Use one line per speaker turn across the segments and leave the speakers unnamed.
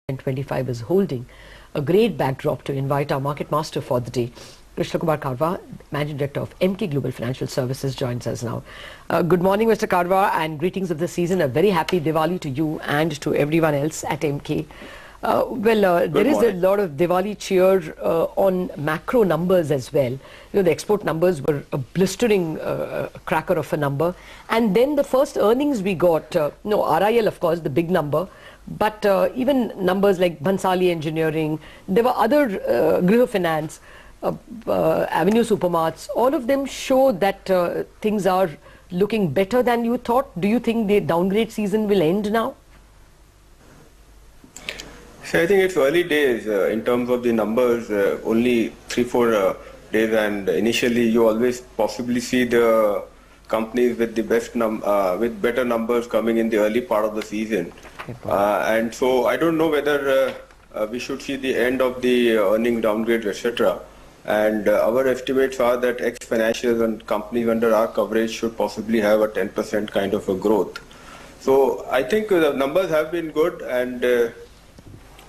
25 is holding a great backdrop to invite our market master for the day. Krishna Kumar Karwa, Managing Director of Emkay Global Financial Services, joins us now. Good morning, Mr. Karwa, and greetings of the season. A very happy Diwali to you and to everyone else at Emkay. There is a lot of Diwali cheer on macro numbers as well. You know, the export numbers were a blistering cracker of a number. And then the first earnings we got, RIL, of course, the big number. But even numbers like Bhansali Engineering, there were other Griha Finance, Avenue Supermarts, all of them show that things are looking better than you thought. Do you think the downgrade season will end now?
So I think it's early days in terms of the numbers, only 3-4 days, and initially you always possibly see the companies with the best with better numbers coming in the early part of the season. And so I don't know whether we should see the end of the earning downgrades, etc. And our estimates are that ex-financials and companies under our coverage should possibly have a 10% kind of a growth. So I think the numbers have been good, and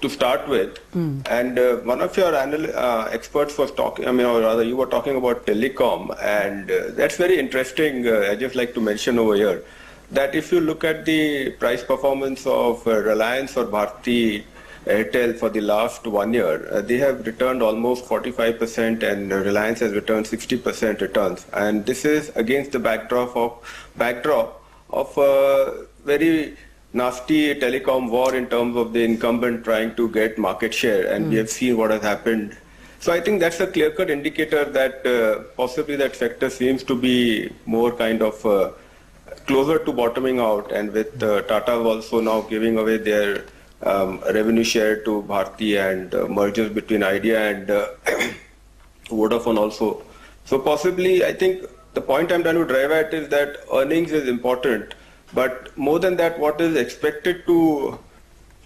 to start with, and one of your experts was talking, or rather you were talking about telecom, and that's very interesting. I just like to mention over here that if you look at the price performance of Reliance or Bharti Airtel for the last 1 year, they have returned almost 45%, and Reliance has returned 60% returns. And this is against the backdrop of a very nasty telecom war in terms of the incumbent trying to get market share, and we have seen what has happened. So I think that's a clear-cut indicator that possibly that sector seems to be more kind of closer to bottoming out, and with Tata also now giving away their revenue share to Bharti, and mergers between Idea and Vodafone also. So possibly, I think the point I'm trying to drive at is that earnings is important, but more than that, what is expected to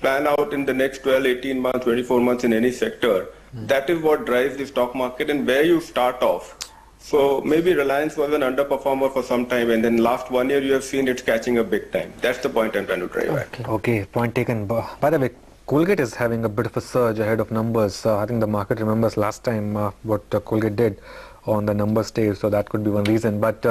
plan out in the next 12, 18 months, 24 months in any sector, that is what drives the stock market and where you start off. So maybe Reliance was an underperformer for some time, and then last 1 year you have seen it's catching a big time. That's the point I'm trying to drive at.
Okay, point taken. By the way, Colgate is having a bit of a surge ahead of numbers. I think the market remembers last time what Colgate did on the number stage, so that could be one reason. But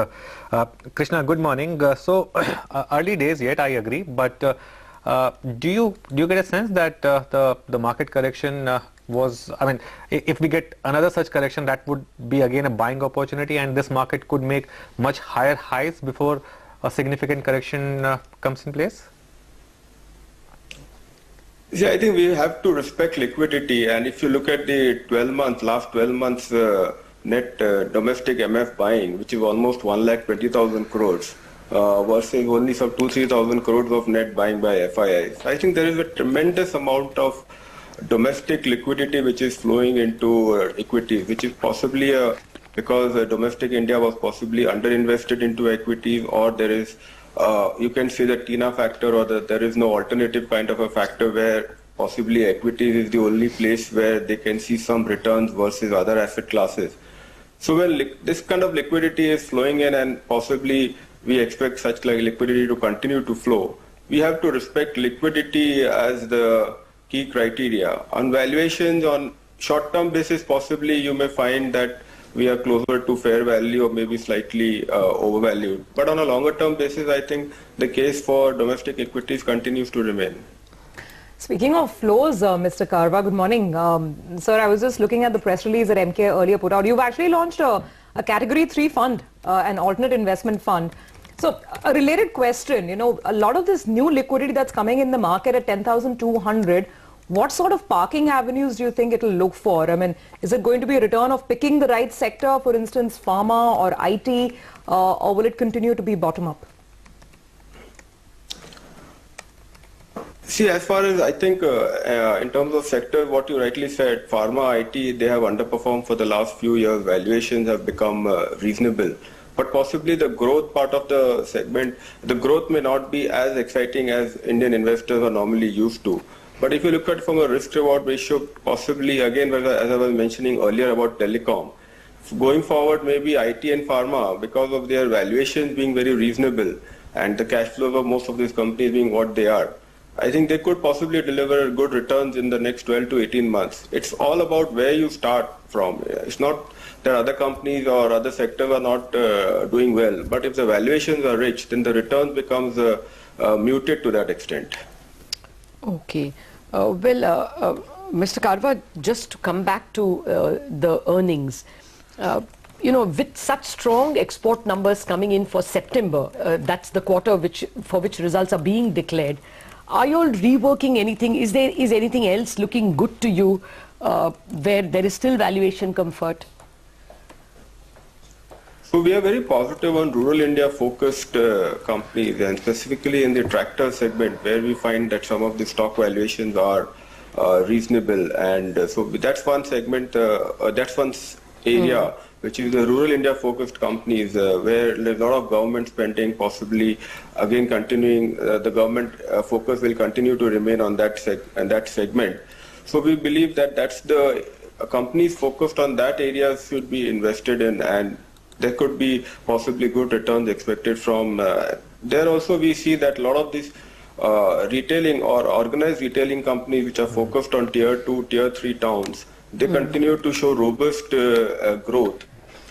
Krishna, good morning. Early days yet, I agree. But do you get a sense that the market correction was, I mean, if we get another such correction, that would be again a buying opportunity, and this market could make much higher highs before a significant correction comes in place?
See, I think we have to respect liquidity, and if you look at the last 12 months net domestic MF buying, which is almost 1,20,000 crores, versus only some 2,000-3,000 crores of net buying by FIIs. I think there is a tremendous amount of domestic liquidity which is flowing into equities, which is possibly because domestic India was possibly underinvested into equities, or there is, you can say the TINA factor, or there is no alternative kind of a factor where possibly equities is the only place where they can see some returns versus other asset classes. So when this kind of liquidity is flowing in, and possibly we expect such like liquidity to continue to flow, we have to respect liquidity as the key criteria. On valuations, on short-term basis, possibly you may find that we are closer to fair value or maybe slightly overvalued. But on a longer-term basis, I think the case for domestic equities continues to remain.
Speaking of flows, Mr. Karwa, good morning. Sir, I was just looking at the press release that Emkay earlier put out. You've actually launched a Category 3 fund, an alternate investment fund. So a related question, you know, a lot of this new liquidity that's coming in the market at 10,200, what sort of parking avenues do you think it will look for? I mean, is it going to be a return of picking the right sector, for instance, pharma or IT, or will it continue to be bottom up?
See, as far as I think in terms of sectors, what you rightly said, pharma, IT, they have underperformed for the last few years. Valuations have become reasonable. But possibly the growth part of the segment, the growth may not be as exciting as Indian investors are normally used to. But if you look at it from a risk-reward ratio, possibly, again, as I was mentioning earlier about telecom, going forward, maybe IT and pharma, because of their valuations being very reasonable and the cash flows of most of these companies being what they are, I think they could possibly deliver good returns in the next 12 to 18 months. It's all about where you start from. It's not that other companies or other sectors are not doing well, but if the valuations are rich, then the return becomes muted to that extent.
Okay. Mr. Karwa, just to come back to the earnings, with such strong export numbers coming in for September, that's the quarter for which results are being declared. Are you all reworking anything? Is anything else looking good to you where there is still valuation comfort?
So we are very positive on rural India focused companies, and specifically in the tractor segment where we find that some of the stock valuations are reasonable, and so that's one segment, that's one area which is the rural India focused companies where there's a lot of government spending, possibly again continuing, the government focus will continue to remain on that segment. So we believe that that's the companies focused on that area should be invested in, and there could be possibly good returns expected from there. Also we see that a lot of these retailing or organized retailing companies which are focused on tier 2, tier 3 towns, they continue to show robust growth,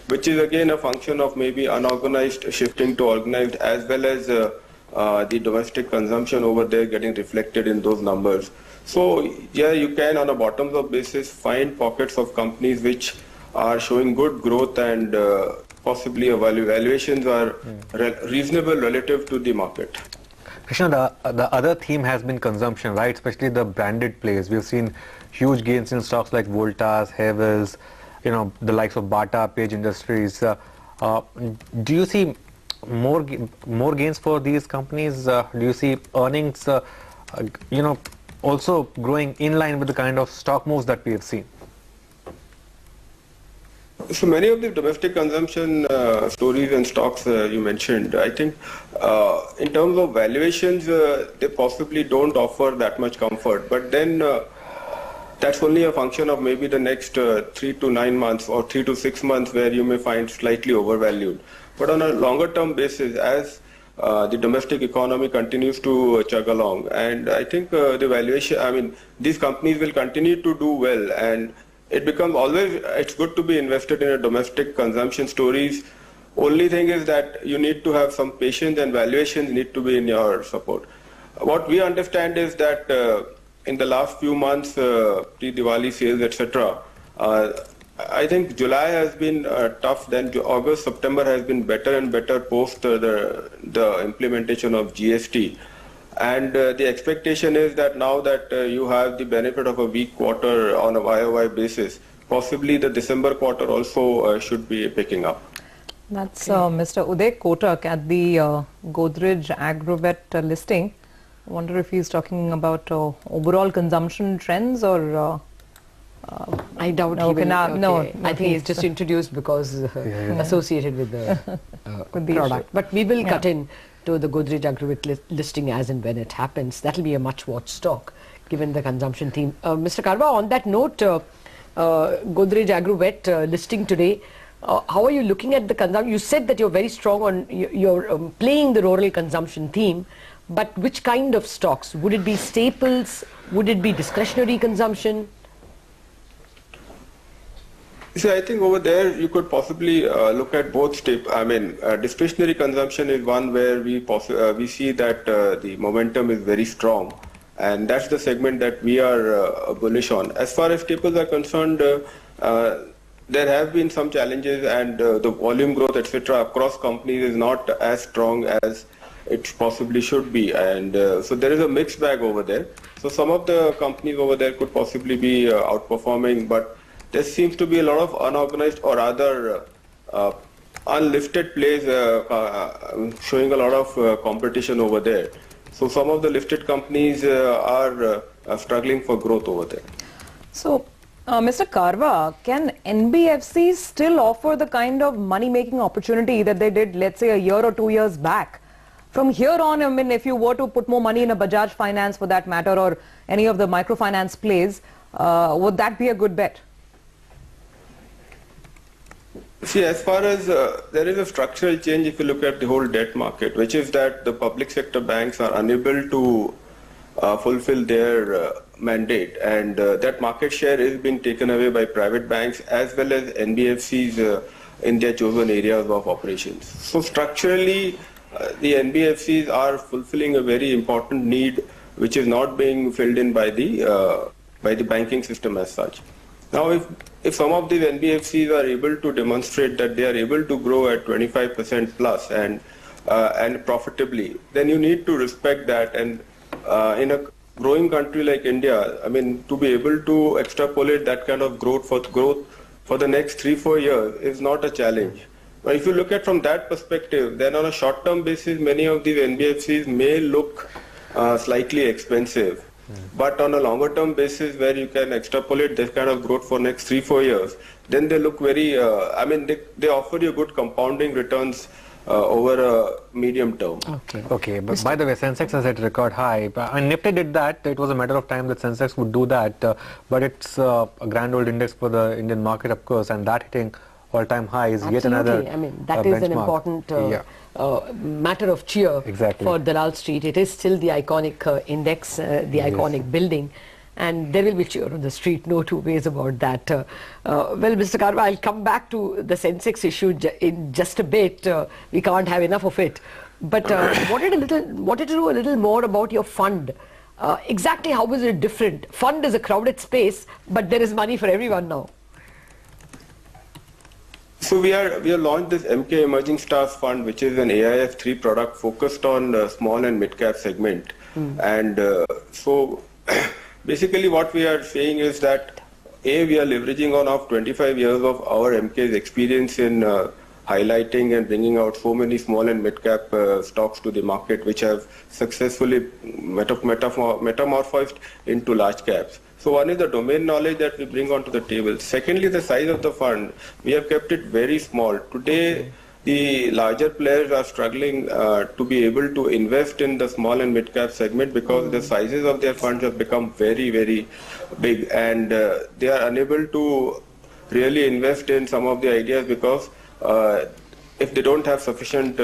which is again a function of maybe unorganized shifting to organized, as well as the domestic consumption over there getting reflected in those numbers. So yeah, you can on a bottoms up basis find pockets of companies which are showing good growth, and possibly valuations are reasonable relative to the market.
Krishna, the other theme has been consumption, right? Especially the branded plays. We've seen huge gains in stocks like Voltas, Havells, the likes of Bata, Page Industries. Do you see more gains for these companies? Do you see earnings, also growing in line with the kind of stock moves that we have seen?
So many of the domestic consumption stories and stocks you mentioned, I think in terms of valuations, they possibly don't offer that much comfort. But then that's only a function of maybe the next 3 to 9 months or 3 to 6 months where you may find slightly overvalued. But on a longer term basis, as the domestic economy continues to chug along, and I think the valuation, these companies will continue to do well, and it becomes always, it's good to be invested in a domestic consumption stories. Only thing is that you need to have some patience, and valuations need to be in your support. What we understand is that in the last few months, pre-Diwali sales, etc., I think July has been tough, then August, September has been better and better post the implementation of GST. And the expectation is that now that you have the benefit of a weak quarter on a YOY basis, possibly the December quarter also should be picking up.
That's Mr. Uday Kotak at the Godrej Agrovet listing. I wonder if he's talking about overall consumption trends or...
I doubt he will. I think he's just introduced because associated with the product. But we will cut in to the Godrej Agrovet listing as and when it happens. That will be a much watched stock given the consumption theme. Mr. Karwa, on that note, Godrej Agrovet listing today, how are you looking at the consumption? You said that you're very strong on, you're playing the rural consumption theme, but which kind of stocks? Would it be staples? Would it be discretionary consumption?
See, I think over there you could possibly look at both discretionary consumption is one where we see that the momentum is very strong, and that's the segment that we are bullish on. As far as staples are concerned, there have been some challenges, and the volume growth, etc., across companies is not as strong as it possibly should be, and so there is a mixed bag over there. So some of the companies over there could possibly be outperforming, but there seems to be a lot of unorganized or rather unlisted plays showing a lot of competition over there. So some of the listed companies are struggling for growth over there.
So, Mr. Karwa, can NBFCs still offer the kind of money-making opportunity that they did, let's say, a year or 2 years back? From here on, if you were to put more money in a Bajaj Finance for that matter, or any of the microfinance plays, would that be a good bet?
See, as far as there is a structural change if you look at the whole debt market, which is that the public sector banks are unable to fulfill their mandate, and that market share is being taken away by private banks as well as NBFCs in their chosen areas of operations. So structurally, the NBFCs are fulfilling a very important need which is not being filled in by the banking system as such. Now, if some of these NBFCs are able to demonstrate that they are able to grow at 25% plus and profitably, then you need to respect that. And in a growing country like India, I mean, to be able to extrapolate that kind of growth for the next 3-4 years is not a challenge. But if you look at from that perspective, then on a short-term basis, many of these NBFCs may look slightly expensive. But on a longer-term basis, where you can extrapolate this kind of growth for next 3-4 years, then they look very, they offer you good compounding returns over a medium term.
Okay, but by the way, Sensex has hit record high. And Nifty did that. It was a matter of time that Sensex would do that. But it's a grand old index for the Indian market, of course, and that hitting all-time high is yet another
I mean, that is an important matter of cheer for Dalal Street. It is still the iconic index, the iconic building, and there will be cheer on the street, no two ways about that. Well, Mr. Karwa, I'll come back to the Sensex issue in just a bit. We can't have enough of it. But wanted to know a little more about your fund. Exactly how was it different? Fund is a crowded space, but there is money for everyone now.
So we have launched this Emkay Emerging Stars Fund, which is an AIF 3 product focused on small and mid-cap segment. And so basically what we are saying is that we are leveraging on our 25 years of our Emkay's experience in highlighting and bringing out so many small and mid-cap stocks to the market, which have successfully metamorphosed into large caps. So one is the domain knowledge that we bring onto the table. Secondly, the size of the fund. We have kept it very small. Today, the larger players are struggling to be able to invest in the small and mid-cap segment because the sizes of their funds have become very, very big, and they are unable to really invest in some of the ideas because if they don't have sufficient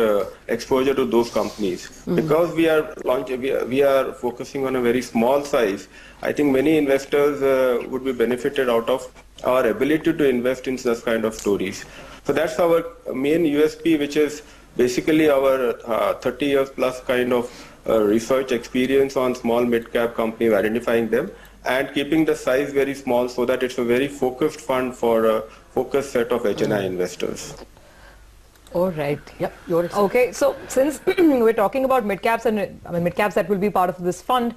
exposure to those companies. Because we are focusing on a very small size, I think many investors would be benefited out of our ability to invest in such kind of stories. So that's our main USP, which is basically our 30 years plus kind of research experience on small mid-cap companies, identifying them and keeping the size very small so that it's a very focused fund for a focused set of HNI investors.
All right. Yep.
Okay. So since we're talking about mid-caps and mid-caps that will be part of this fund,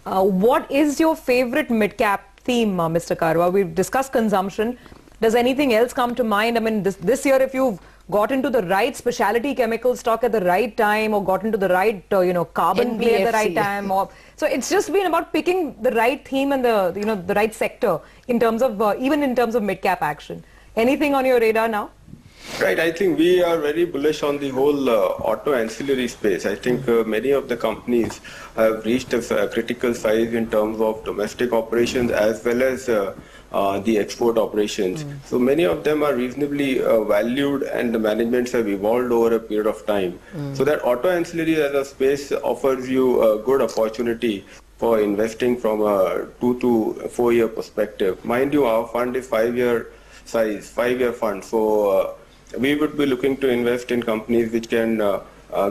what is your favorite mid-cap theme, Mr. Karwa? We've discussed consumption. Does anything else come to mind? I mean, this year, if you've got into the right specialty chemical stock at the right time, or got into the right, carbon play at the right time, so it's just been about picking the right theme and the right sector in terms of even in terms of mid-cap action. Anything on your radar now?
Right, I think we are very bullish on the whole auto ancillary space. I think many of the companies have reached a critical size in terms of domestic operations as well as the export operations. So many of them are reasonably valued, and the managements have evolved over a period of time. So that auto ancillary as a space offers you a good opportunity for investing from a 2 to 4 year perspective. Mind you, our fund is 5-year size, 5-year fund. So we would be looking to invest in companies which can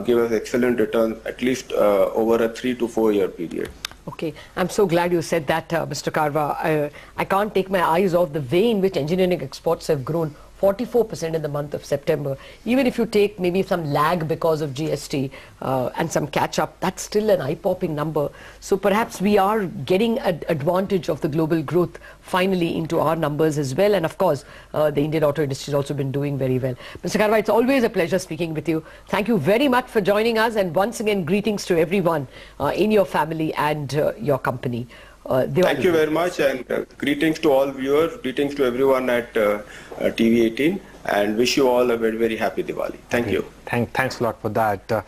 give us excellent returns at least over a 3 to 4 year period.
Okay, I'm so glad you said that, Mr. Karwa. I can't take my eyes off the way in which engineering exports have grown 44% in the month of September. Even if you take maybe some lag because of GST and some catch up, that's still an eye-popping number. So perhaps we are getting an advantage of the global growth finally into our numbers as well. And of course, the Indian auto industry has also been doing very well. Mr. Karwa, it's always a pleasure speaking with you. Thank you very much for joining us. And once again, greetings to everyone in your family and your company.
Thank you very much, and greetings to all viewers, greetings to everyone at TV 18, and wish you all a very, very happy Diwali. Thank you.
Thanks a lot for that.